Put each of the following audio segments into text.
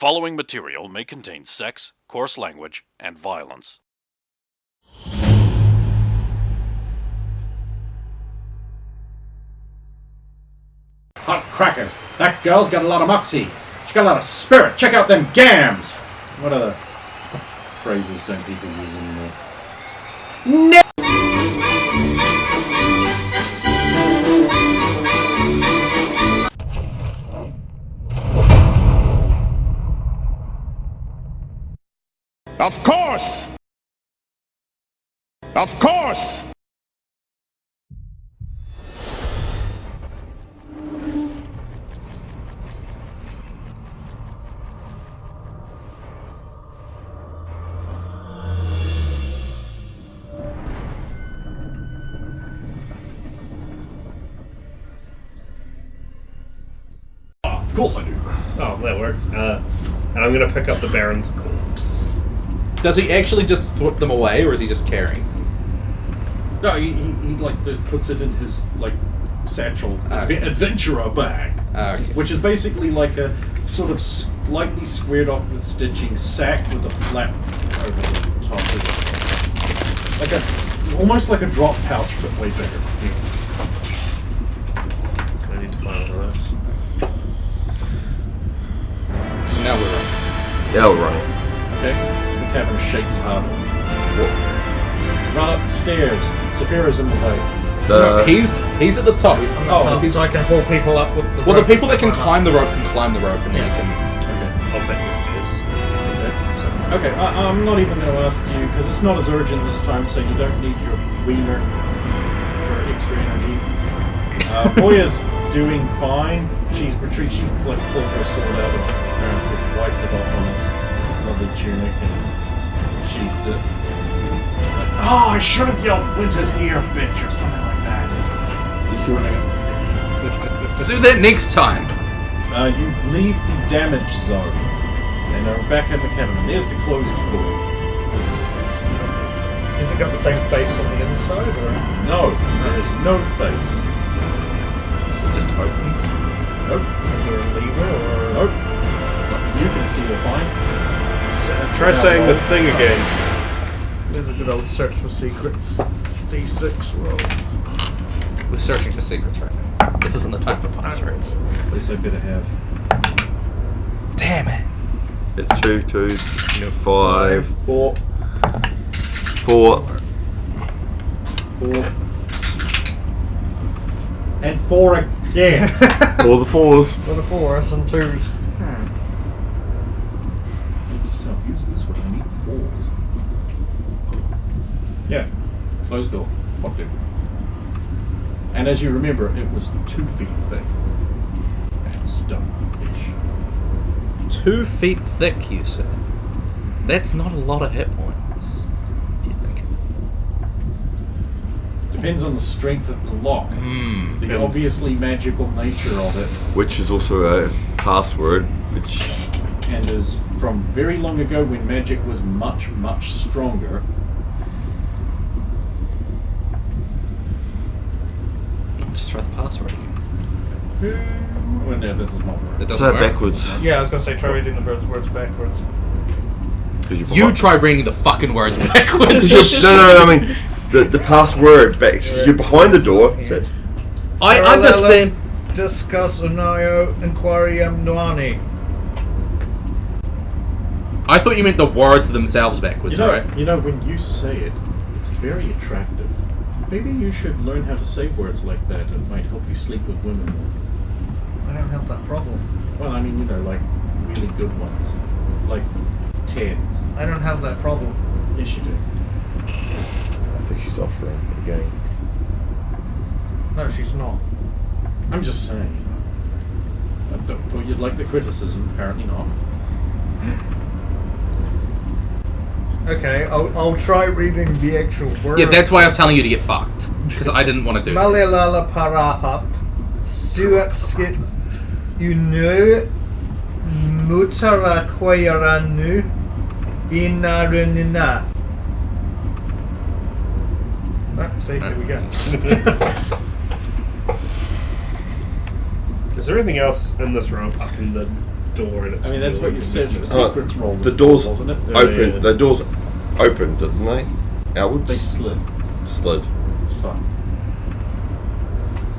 following material may contain sex, coarse language, and violence. Hot crackers! That girl's got a lot of moxie. She's got a lot of spirit. Check out them gams! What other phrases don't people use anymore? No! Of course! Of course! Of course I do. Oh, that works. And I'm gonna pick up the Baron's corpse. Does he actually just thwip them away, or is he just carrying? No, he like puts it in his like satchel adventurer bag, Okay. which is basically like a sort of slightly squared off with stitching sack with a flap over the top of it, like a almost like a drop pouch but way bigger. I need to find one of those. Now we're running. Yeah, we're running. Okay, the cavern shakes harder. Run up the stairs. Saphira's in the way. No, he's at the top. So I can pull people up with the Well, rope the people that and can stuff climb the rope can climb the rope, and then you can. Okay. I'll pick the stairs. Okay, I'm not even going to ask you, because it's not as urgent this time, so you don't need your wiener for extra energy. Boya's doing fine. She's retreated. She's like pulled her sword out of her, wiped it off on his lovely tunic and sheathed it. She's like, oh, I should have yelled Winter's ear, bitch, or something like that. She's running up the stairs. Do that next time. You leave the damage zone and are back in the cabin, and there's the closed door. Has it got the same face on the inside, or? No, there is no face. Is it just open? Nope. Is there a lever, or? Nope. You can see you're fine. Try saying the thing again. There's a good old search for secrets. D6 roll. We're searching for secrets right now. This isn't the time for passwords. At least I better have. Damn it. It's 2, 2, 5, 4, 4. 4, and 4 again. All the 4s. For the 4s and 2s. Use this one. I need 4s. Yeah. Closed door. Locked it. And as you remember, it was 2 feet thick. And stone-ish. 2 feet thick, you said. That's not a lot of hit points, if you think. Depends on the strength of the lock. The obviously magical nature of it. Which is also a password, which... And is from very long ago when magic was much, much stronger. Just try the password again. Well, no, that does not work. It It's doesn't work. backwards. Yeah, I was gonna say try reading the words backwards. 'Cause you're You behind- try reading the fucking words backwards. No, I mean, the password back. So you're behind the door. So I understand. Discuss unayo inquirium noani. I thought you meant the words themselves backwards, right? You know, when you say it, it's very attractive. Maybe you should learn how to say words like that. It might help you sleep with women more. I don't have that problem. Well, I mean, you know, like really good ones. Like 10s. I don't have that problem. Yes, you do. I think she's offering again. No, she's not. I'm just saying. I thought you'd like the criticism. Apparently not. Okay, I'll try reading the actual word. Yeah, that's why I was telling you to get fucked. Because I didn't want to do that. Malalala parahap. Suat skit unu mutara quairanu inarunina. See, here we go. Is there anything else in this room up in the door and it's I mean, that's what you said for secrets roll. The doors wasn't it? open. yeah. The doors opened, didn't they? Outwards. They slid. slid. Side.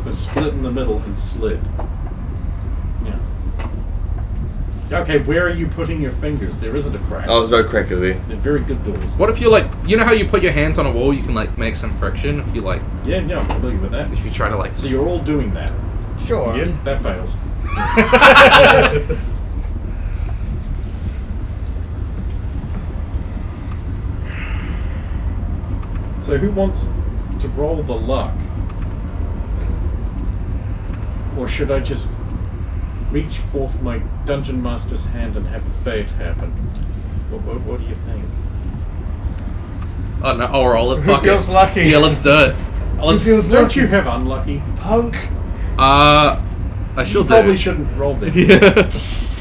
They split in the middle and slid. Yeah. Okay, where are you putting your fingers? There isn't a crack. Oh, there's no crack, is there? They're very good doors. What if you like, you know how you put your hands on a wall, you can like make some friction if you like, Yeah, I'm familiar with that. if you try to like. So you're all doing that. Sure. Yeah. That fails. So who wants to roll the luck? Or should I just reach forth my Dungeon Master's hand and have fate happen? What do you think? Oh no, I'll roll it. Who Fuck feels it. lucky? Yeah, let's do it. Let's, feels Don't lucky? you have unlucky? Punk. I should You probably do. shouldn't roll this. Yeah.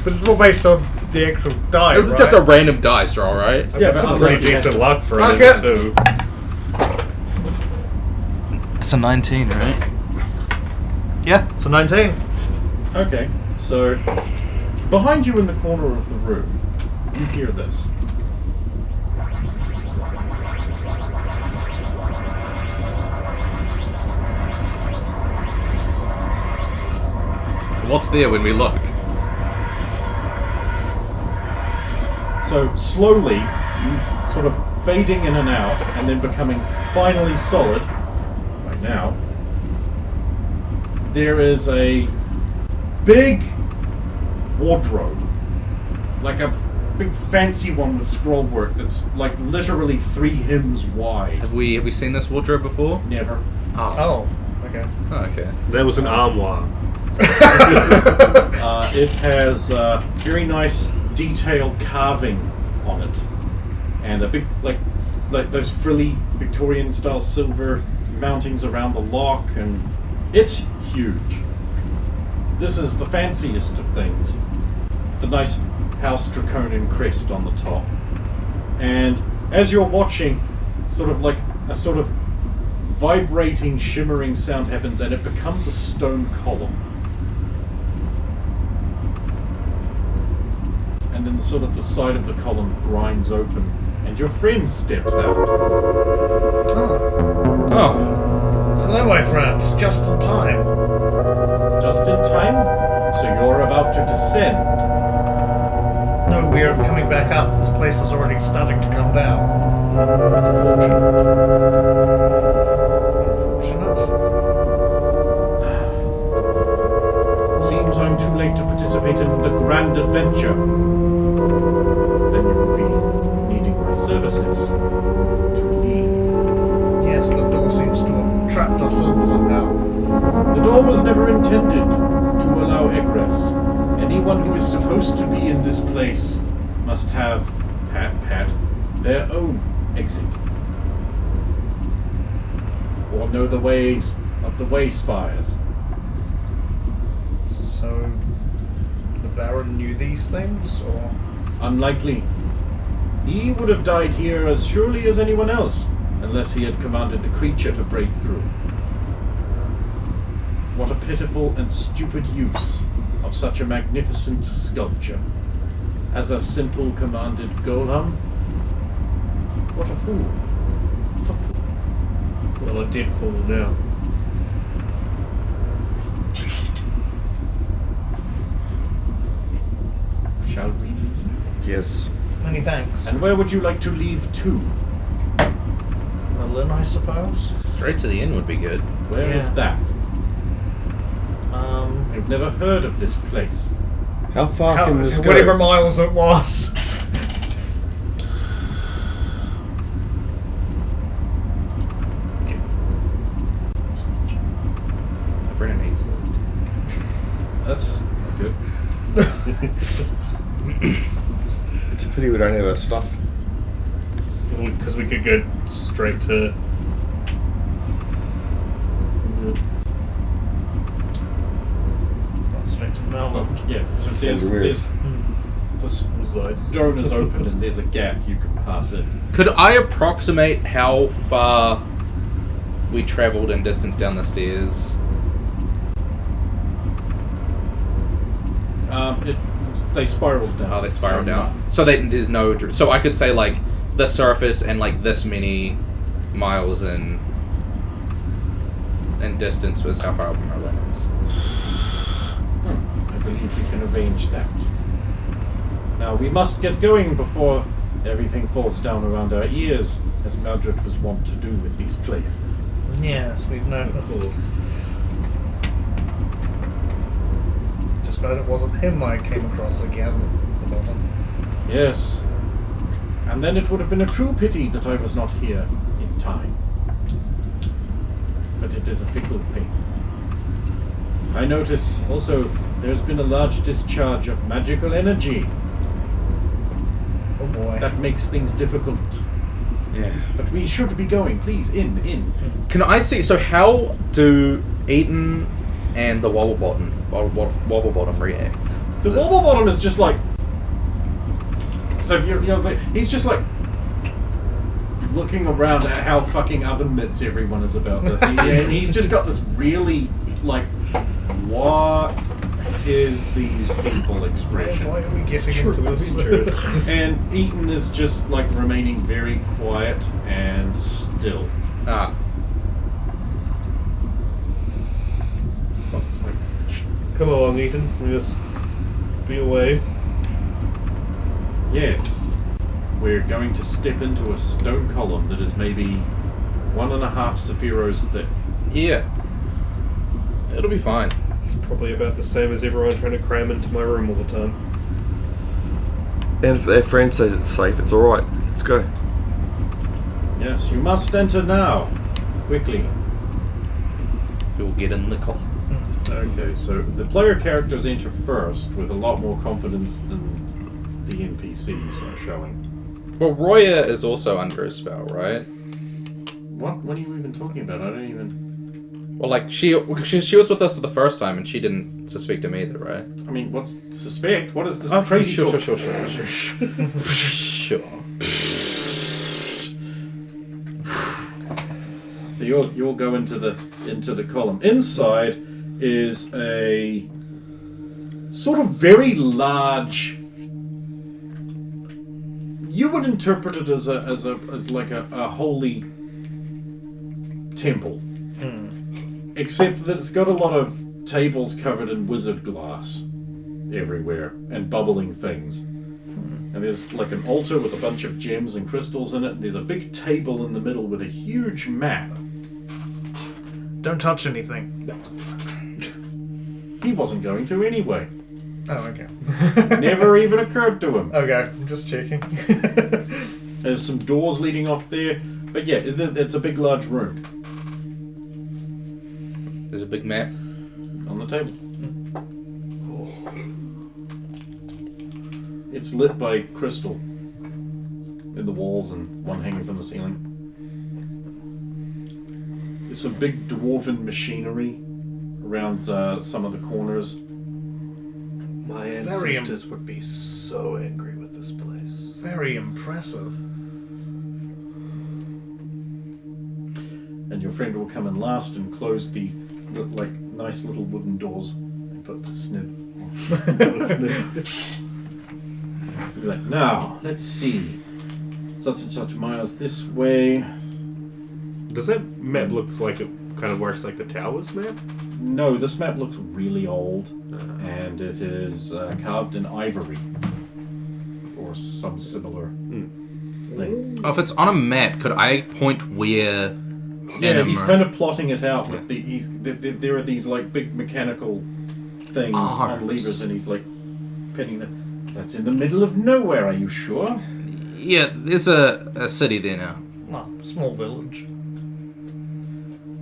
But it's more based on the actual die, It was right? just a random dice roll, right? Yeah, That's but some pretty unlucky has decent to- luck for Okay. a level 2. It's a 19, right? Yeah, it's a 19. Okay, so behind you in the corner of the room, you hear this. What's there when we look? So slowly, sort of fading in and out, and then becoming finally solid, right now, there is a big wardrobe. Like a big fancy one with scroll work that's like literally 3 hymns wide. Have we seen this wardrobe before? Never. Oh. Oh, okay. Oh, okay. There was an armoire. It has very nice detailed carving on it, and a big like those frilly Victorian style silver mountings around the lock, and it's huge. This is the fanciest of things. The nice House Draconin crest on the top, and as you're watching, sort of like a sort of vibrating, shimmering sound happens, and it becomes a stone column. And then sort of the side of the column grinds open, and your friend steps out. Oh. Hello, my friends. Just in time. Just in time? So you're about to descend. No, we are coming back up. This place is already starting to come down. Unfortunate. Unfortunate. Seems I'm too late to participate in the grand adventure. Then you will be needing my services to leave. Yes, the door seems to have trapped us in somehow. The door was never intended to allow egress. Anyone who is supposed to be in this place must have, pat, their own exit. Or know the ways of the Wayspires. So, the Baron knew these things, or? Unlikely. He would have died here as surely as anyone else, unless he had commanded the creature to break through. What a pitiful and stupid use of such a magnificent sculpture. As a simple commanded golem? What a fool. What a fool. Well, I did fall now. Shall we leave? Yes. Many thanks. And where would you like to leave to? Merlin, I suppose? Straight to the inn would be good. Where is Yeah. that? I've never heard of this place. How far can this go? whatever miles it was. Brennan hates those. That's not good. It's a pity we don't have our stuff. Because we could go straight to... Straight to Melbourne. Yeah, so Sounds there's weird. the Nice. stone is open and there's a gap you can pass in. Could I approximate how far we traveled in distance down the stairs? It they spiraled down. Oh, they spiral So down. So there's no... So I could say, like, the surface and, like, this many miles in distance was how far up Merlin is. I believe we can arrange that. Now, we must get going before everything falls down around our ears, as Mildred was wont to do with these places. Yes, we've noticed. Just glad it wasn't him I came across again at the bottom. Yes. And then it would have been a true pity that I was not here in time. But it is a fickle thing. I notice also there's been a large discharge of magical energy. Oh boy. That makes things difficult. Yeah. But we should be going. Please, in. Can I see... So how do Eaton and the Wobblebottom react? The Wobblebottom is just like... So if you're he's just like... looking around at how fucking oven mitts everyone is about this. And he's just got this really, like... What is these people expression? Why are we getting into this? And Eaton is just like remaining very quiet and still. Ah. It's like, Come along, Ethan. We just be away. yes, we're going to step into a stone column that is maybe 1.5 Sephiros thick. Yeah. It'll be fine. It's probably about the same as everyone trying to cram into my room all the time. And if their friend says it's safe, it's alright. Let's go. Yes, you must enter now. Quickly. You'll get in the column. Okay, so the player characters enter first with a lot more confidence than the NPCs are showing. Well, Roya is also under a spell, right? What are you even talking about? I don't even... Well, like, she was with us the first time, and she didn't suspect him either, right? I mean, what's suspect? What is this Okay, crazy sure. talk? Sure. So you'll go into the column. Inside is a sort of very large. You would interpret it as like a holy temple, except that it's got a lot of tables covered in wizard glass everywhere and bubbling things. And there's like an altar with a bunch of gems and crystals in it. And there's a big table in the middle with a huge map. Don't touch anything. He wasn't going to anyway. Oh, okay. Never even occurred to him. Okay, I'm just checking. There's some doors leading off there. But yeah, it's a big, large room There's a big map. on the table. It's lit by crystal in the walls and one hanging from the ceiling. It's some big dwarven machinery around some of the corners. My Very ancestors would be so angry with this place. Very impressive. And your friend will come in last and close the like nice little wooden doors and put the snib on. He'll be like, now, let's see. Such and such miles this way. Does that map look like it kind of works like the Towers map? No, this map looks really old, and it is carved in ivory, or some similar thing. Oh, if it's on a map, could I point where... Yeah, he's kind of plotting it out. With there are these like big mechanical things on levers, and he's like pinning them. That's in the middle of nowhere. Are you sure? Yeah, there's a city there now. Well, small village.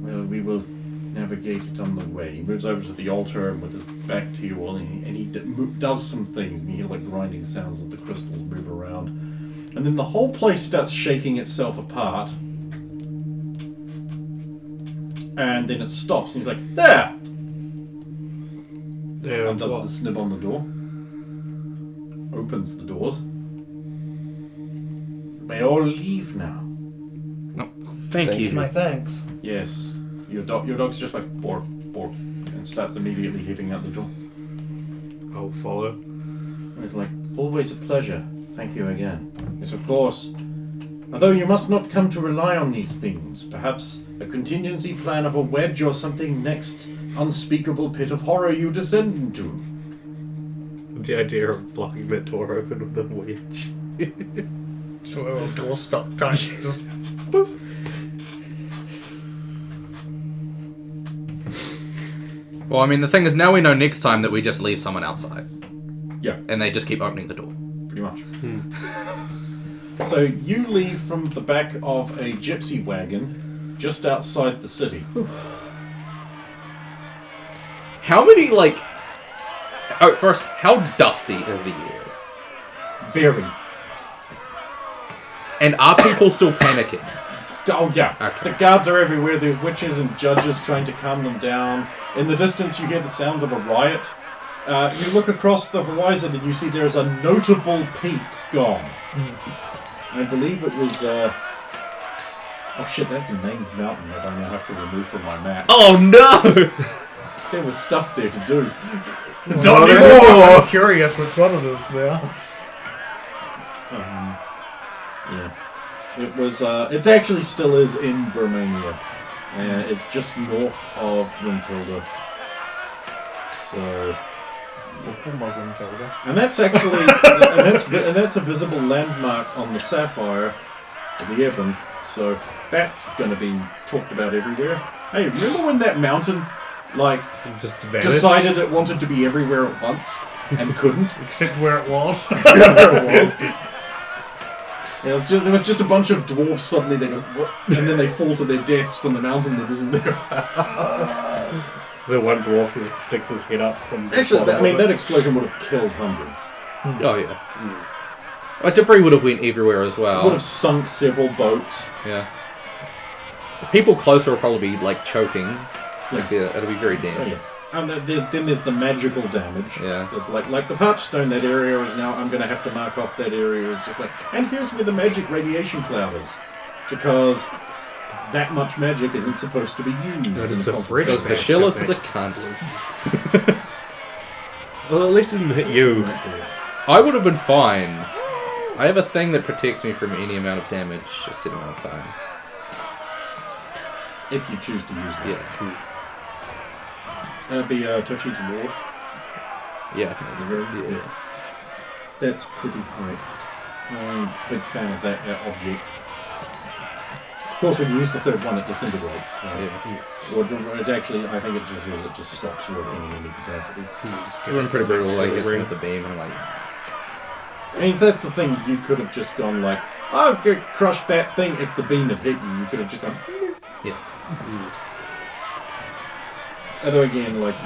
Well, we will navigate it on the way. He moves over to the altar and with his back to you all, and he does some things, and you hear like grinding sounds as the crystals move around. And then the whole place starts shaking itself apart. And then it stops, and he's like, there! There. Undoes the snib on the door. Opens the doors. May all leave now. No, thank you. My thanks. Yes. Your dog's just like bork, bork, and starts immediately heading out the door. I'll follow. It's like, always a pleasure. Thank you again. Yes, of course. Although you must not come to rely on these things. Perhaps a contingency plan of a wedge or something next unspeakable pit of horror you descend into. The idea of blocking the door open with a wedge. So a little door stop tight. Just Well, I mean, the thing is, now we know next time that we just leave someone outside. Yeah, And they just keep opening the door. pretty much. So you leave from the back of a gypsy wagon just outside the city. How many, like... Oh, first, how dusty is the air? Very. And are people still panicking? Oh, yeah. Okay. The guards are everywhere. There's witches and judges trying to calm them down. In the distance, you hear the sound of a riot. You look across the horizon and you see there's a notable peak gone. I believe it was... Oh, shit, that's a named mountain that I now have to remove from my map. Oh, no! There was stuff there to do. not anymore. I'm curious which one it is now. Yeah. It was, it actually still is in Burmania. And it's just north of Wintilda. So... And that's actually, and that's a visible landmark on the Sapphire, the Ebon. So that's going to be talked about everywhere. Hey, remember when that mountain, like, Just vanished. decided it wanted to be everywhere at once and couldn't? Except where it was. Where it was. Yeah, there was just a bunch of dwarves suddenly. They go, what? And then they fall to their deaths from the mountain that isn't there. The one dwarf who sticks his head up from the Actually, bottom I mean, of it. that explosion would have killed hundreds. Oh, yeah. Well, debris would have went everywhere as well. Would have sunk several boats. Yeah. The people closer will probably be, like, choking. Like, yeah, it'll be very Oh, dangerous. yeah. And then there's the magical damage. Yeah. There's like the parch stone, that area is now, I'm going to have to mark off that area as just like, and here's where the magic radiation cloud is. Because that much magic isn't supposed to be used. But in it's the a concentration. fresh Because batch Vashilus of is a magic. cunt. Well, at least it didn't hit you. I would have been fine. I have a thing that protects me from any amount of damage a certain amount of times. If you choose to use it. Yeah. That'd be Tochi's Ward. Yeah, I think that's Very good. good. Yeah. That's pretty great. Big fan of that object. Of course, when you use the third one, it disintegrates. Yeah. Or it actually, I think it just stops working in any capacity. It went pretty brutal. Like, hits me with the beam, and I'm like, I mean, that's the thing. You could have just gone like, "I could crush that thing." If the beam had hit you, you could have just gone. yeah. Although again, like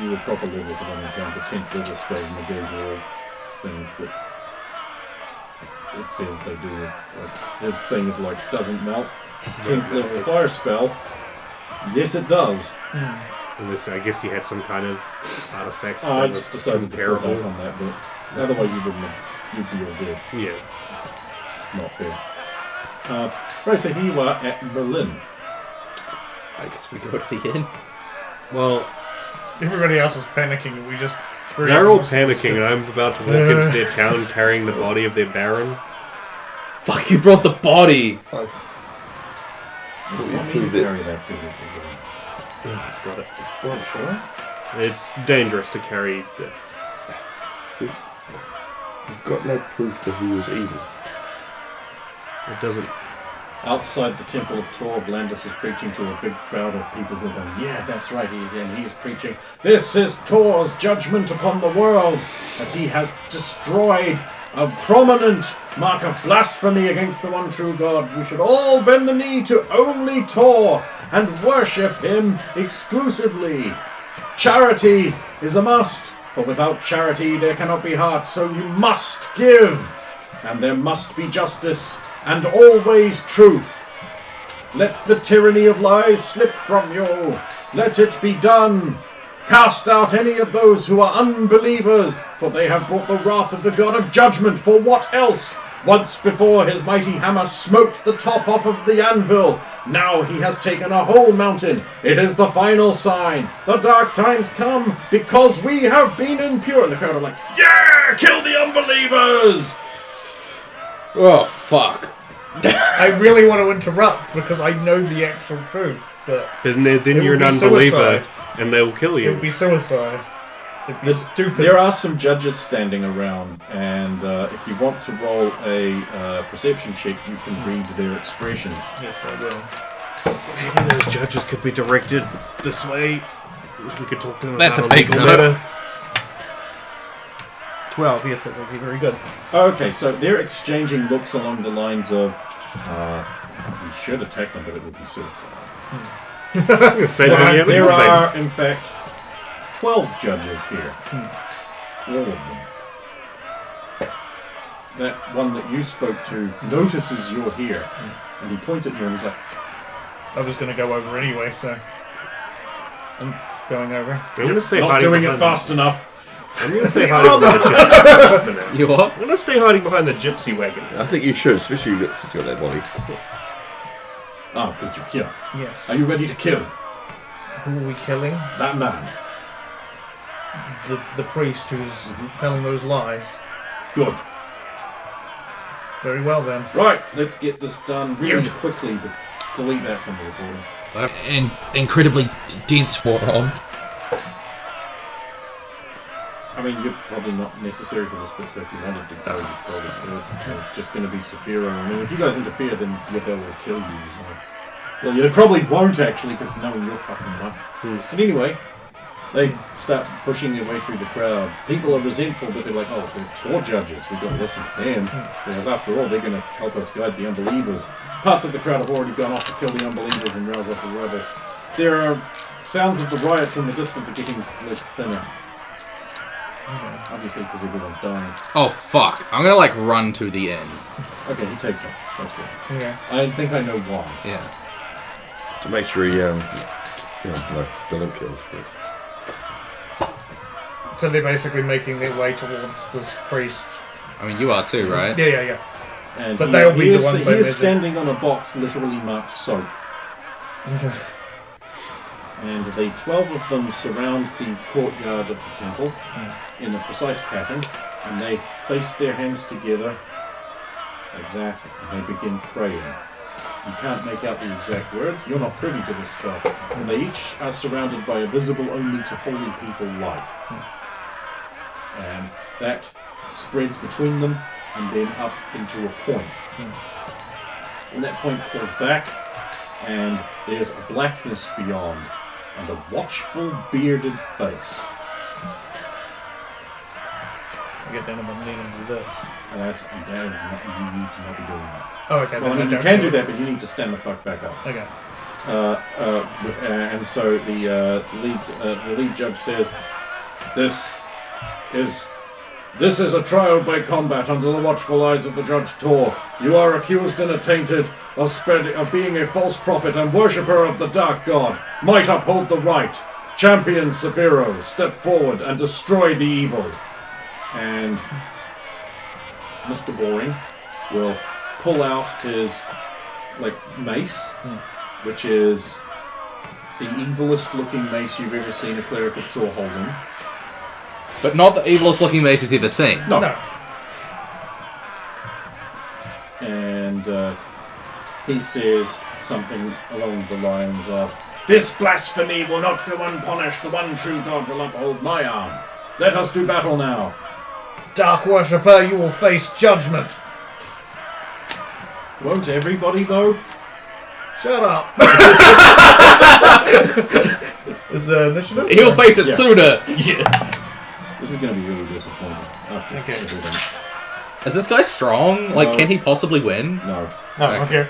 you were proper level for them down to 10th level spells, and they gave you all things that it says they do. Like this thing of like doesn't melt. 10th level fire spell. Yes, it does. Unless I guess you had some kind of artifact. I that just was decided to pull comparable. back on that bit. Otherwise, you wouldn't have. You'd be all dead. Yeah. It's not fair. Right, so here you are at Berlin. I guess we go to the inn. Well, Everybody else is panicking and we just... they're all panicking, and I'm about to walk into their town carrying the body of their baron. Fuck, you brought the body! I thought you Want me threw to the... carry that for you? I've got it. Well, sure. It's dangerous to carry this. We've got no proof that he was evil. It doesn't. Outside the Temple of Tor, Blandis is preaching to a big crowd of people who are going, yeah, that's right, and he is preaching, this is Tor's judgment upon the world, as he has destroyed a prominent mark of blasphemy against the one true God. We should all bend the knee to only Tor and worship him exclusively. Charity is a must, for without charity there cannot be heart, so you must give, and there must be justice, and always truth. Let the tyranny of lies slip from you. Let it be done. Cast out any of those who are unbelievers, for they have brought the wrath of the God of judgment. For what else Once before his mighty hammer smote the top off of the anvil. Now he has taken a whole mountain. It is the final sign. The dark times come because we have been impure. And the crowd are like, yeah, kill the unbelievers. Oh, fuck. I really want to interrupt because I know the actual truth, but Then It you're would an be unbeliever, suicide. and they will kill it you. would be suicide. It'd be stupid. There are some judges standing around, and if you want to roll a perception check, you can read their expressions. Yes, I will. Maybe those judges could be directed this way. We could talk to them That's about a big legal no. matter. 12, yes, that's actually very good. Okay, so they're exchanging looks along the lines of, we should attack them, but it would be suicide. Same thing you have in There your are, face. in fact, 12 judges here. All of them. That one that you spoke to notices you're here, and he points at you and he's like, I was going to go over anyway, so I'm going over. I'm going to stay not hiding doing it behind fast enough. I'm going to stay hiding behind the gypsy wagon for now. You what? I'm going to stay hiding behind the gypsy wagon. I think you should, especially since you got that body. Oh, good, you're here. Yes. Are you ready to kill Who are we killing? that man? The priest who's telling those lies. Good. Very well then. Right, let's get this done really quickly, but delete that from the recording. And incredibly dense water on. I mean, you're probably not necessary for this bit, so if you wanted to go, you probably could. It's just going to be Saphira. I mean, if you guys interfere, then Yabel will kill you, so... Well, you probably won't, actually, because knowing you're fucking right. But anyway, they start pushing their way through the crowd. People are resentful, but they're like, oh, they're tour judges. We've got to listen to them. Because after all, they're going to help us guide the unbelievers. Parts of the crowd have already gone off to kill the unbelievers and rouse up the rebel. There are sounds of the riots in the distance are getting less thinner. Obviously, because everyone's dying. Oh, fuck. I'm gonna, like, run to the inn. Okay, he takes it. That's good. Okay. I think I know why. Yeah. To make sure he, doesn't kill us. But... So they're basically making their way towards this priest. I mean, you are too, right? Yeah. And But they'll be the ones I he is imagine. standing on a box literally marked soap. Okay. And the 12 of them surround the courtyard of the temple in a precise pattern, and they place their hands together like that, and they begin praying. You can't make out the exact words, you're not privy to this spell, but they each are surrounded by a visible only to holy people light. And that spreads between them and then up into a point. And that point pulls back, and there's a blackness beyond, and a watchful, bearded face. I get down on my knee and do this. And that is not, you need to not be doing that. Oh, okay. Well, I then mean, you don't can do do it. that, but you need to stand the fuck back up. Okay. And so the lead judge says, "This is a trial by combat under the watchful eyes of the Judge Tor. You are accused and attainted of being a false prophet and worshipper of the Dark God. Might uphold the right. Champion Saphiro, step forward and destroy the evil." And Mr. Boring will pull out his mace, which is the evilest looking mace you've ever seen a cleric of Tor holding. But not the evilest looking mace he's ever seen. No. No. And he says something along the lines of, "This blasphemy will not go unpunished. The one true God will uphold my arm. Let us do battle now." Dark worshipper, you will face judgment. Won't everybody, though? Shut up. Is there initiative? He'll face it Yeah. sooner! This is going to be really disappointing after Okay. everything. Is this guy strong? Like, No. can he possibly win? No. Oh, okay.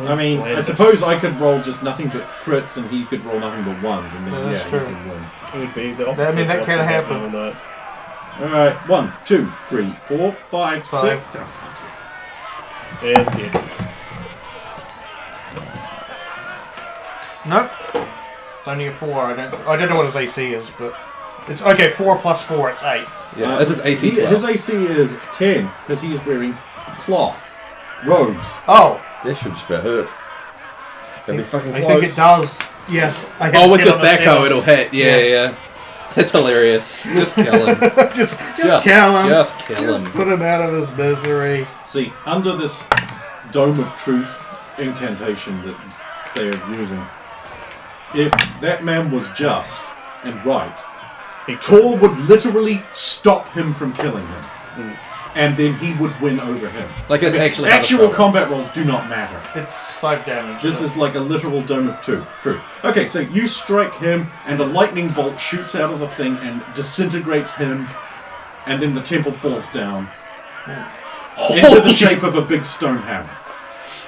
I mean, I suppose I could roll just nothing but crits and he could roll nothing but ones, and then, Yeah, that's he true. could win. It would be the opposite. I mean, that of can what's happen. going on. Alright, 1, 2, 3, 4, 5, 6. Five. Oh, fuck And dead. No. It's only a 4. I don't know what his AC is, but it's okay. 4 plus 4, it's 8. Yeah. Is his AC it. 12? His AC is 10, because he is wearing cloth robes. Oh, This should just about hurt. Gonna be fucking I close. think it does. Yeah. I hit Oh, with 10 the on the Thaco, seven. it'll hit. Yeah. That's hilarious. Just kill him. just kill him. Just kill Just him. put him out of his misery. See, under this Dome of Truth incantation that they are using, if that man was just and right, Tor would literally stop him from killing him. And then he would win over him. Like, it's actually how the Actual spell works. combat rolls do not matter. It's 5 damage. This is like a literal Dome of Truth. Okay, so you strike him, and a lightning bolt shoots out of the thing and disintegrates him, and then the temple falls down into the shape of a big stone hammer.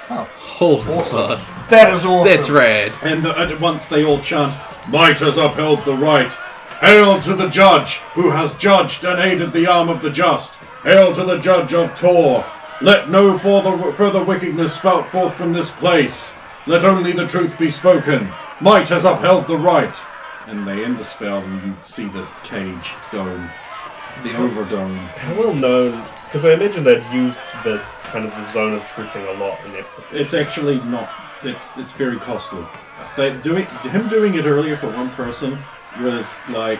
Holy fuck. That is awesome. That's rad. And at once they all chant, "Might has upheld the right. Hail to the judge who has judged and aided the arm of the just. Hail to the judge of Tor. Let no further wickedness spout forth from this place. Let only the truth be spoken. Might has upheld the right." And they end the spell, and you see the cage dome, the overdome. How well known? Because I imagine they'd used the kind of the zone of truthing a lot in their profession. It's actually not. It's very costly. Him doing it earlier for one person was like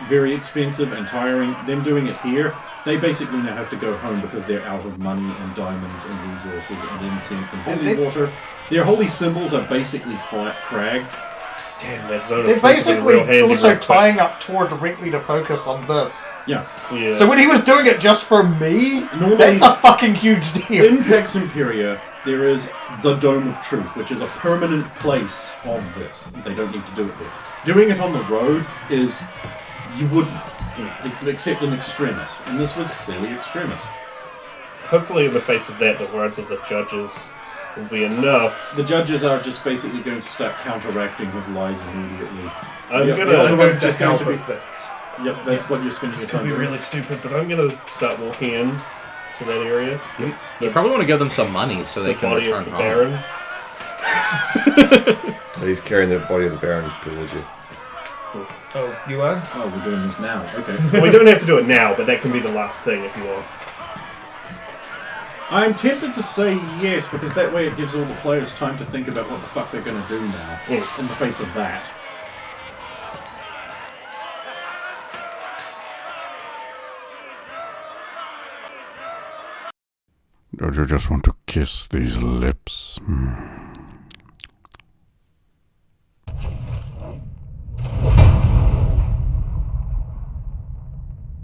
very expensive and tiring. Them doing it here, they basically now have to go home because they're out of money and diamonds and resources and incense and holy water. Their holy symbols are basically fragged. Damn, that zone They're of truthing is basically real handy also real quick. tying up Tor directly to focus on this. Yeah. Yeah. So when he was doing it just for me, Normally- that's a fucking huge deal. In Pax Imperia, there is the Dome of Truth, which is a permanent place of this. They don't need to do it there. Doing it on the road is, you wouldn't, except in extremis. And this was clearly extremis. Hopefully, in the face of that, the words of the judges will be enough. The judges are just basically going to start counteracting his lies immediately. I'm The gonna. other one's just going to be... That's Yep, that's what you're spending your This could time be doing. really stupid, but I'm gonna start walking in to that area. You probably want to give them some money so they The can body return of the home. Baron. So he's carrying the body of the Baron towards you. Oh, you are? Oh, we're doing this now. Okay. Well, we don't have to do it now, but that can be the last thing if you want. I'm tempted to say yes, because that way it gives all the players time to think about what the fuck they're going to do now in the face of that. Don't you just want to kiss these lips?